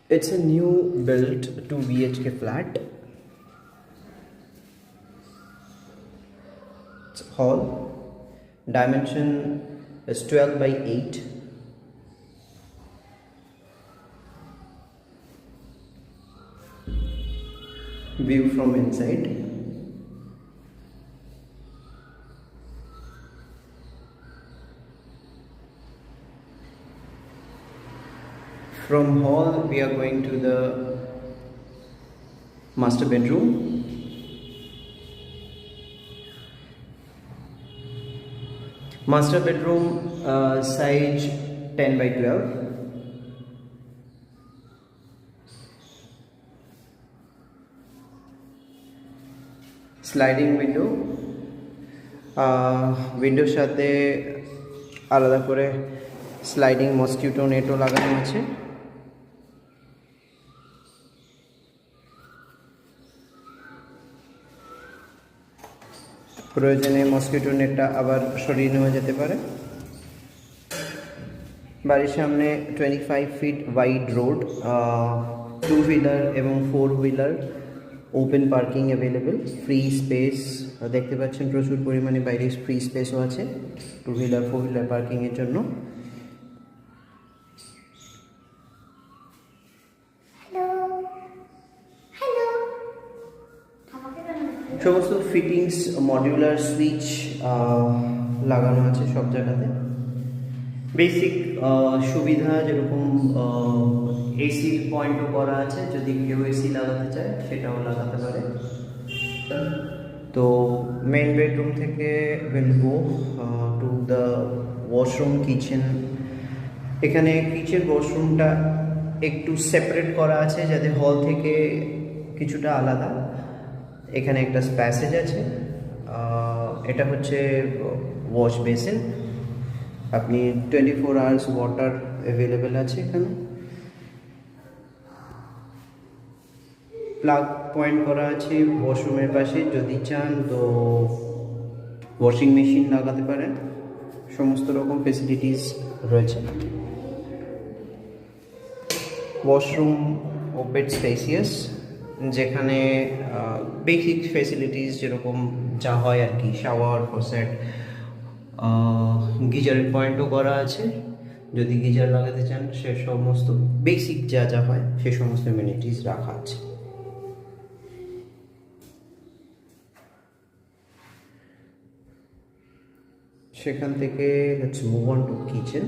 It's a new built 2 BHK flat. It's hall. Dimension is 12 by 8. View from inside. From hall we are going to the master bedroom. Master bedroom size 10 by 12. Sliding window. Window সাথে আলাদা করে sliding mosquito নেটও লাগানো আছে। প্রয়োজনে mosquito নেটটা আবার সরিয়ে নেওয়া যেতে পারে। বাড়ির সামনে 25 ফিট ওয়াইড রোড, 2 হুইলার এবং 4 wheeler open parking available. Free space দেখতে পাচ্ছেন, প্রচুর পরিমাণে বাইরে ফ্রি স্পেসও আছে 2 হুইলার 4 হুইলার পার্কিংয়ের জন্য। সমস্ত ফিটিংস মডিউলার সুইচ লাগানো আছে সব জায়গাতে। বেসিক সুবিধা যেরকম এসি পয়েন্টও করা আছে, যদি কেউ এসি লাগাতে চায় সেটাও লাগাতে পারে। তো মেইন বেডরুম থেকে will go to the washroom kitchen. এখানে কিচেন ওয়াশরুমটা একটু সেপারেট করা আছে যাতে হল থেকে কিছুটা আলাদা। এখানে একটা প্যাসেজ আছে, এটা হচ্ছে ওয়াশ বেসিন। আপনি 24 আওয়ার্স ওয়াটার অ্যাভেলেবেল আছে এখানে। প্লাগ পয়েন্ট করা আছে ওয়াশরুমের পাশে, যদি চান তো ওয়াশিং মেশিন লাগাতে পারেন। সমস্ত রকম ফেসিলিটিস রয়েছে। ওয়াশরুম ওপেন স্পেসিয়াস, যেখানে বেসিক ফেসিলিটিস যেরকম যা হয় আর কি, শাওয়ার, ফসেট, গিজারের পয়েন্টও করা আছে। যদি গিজার লাগাতে চান সে সমস্ত বেসিক যা যা হয় সে সমস্ত এমিনিটিস রাখা আছে। সেখান থেকে let's move on two kitchen.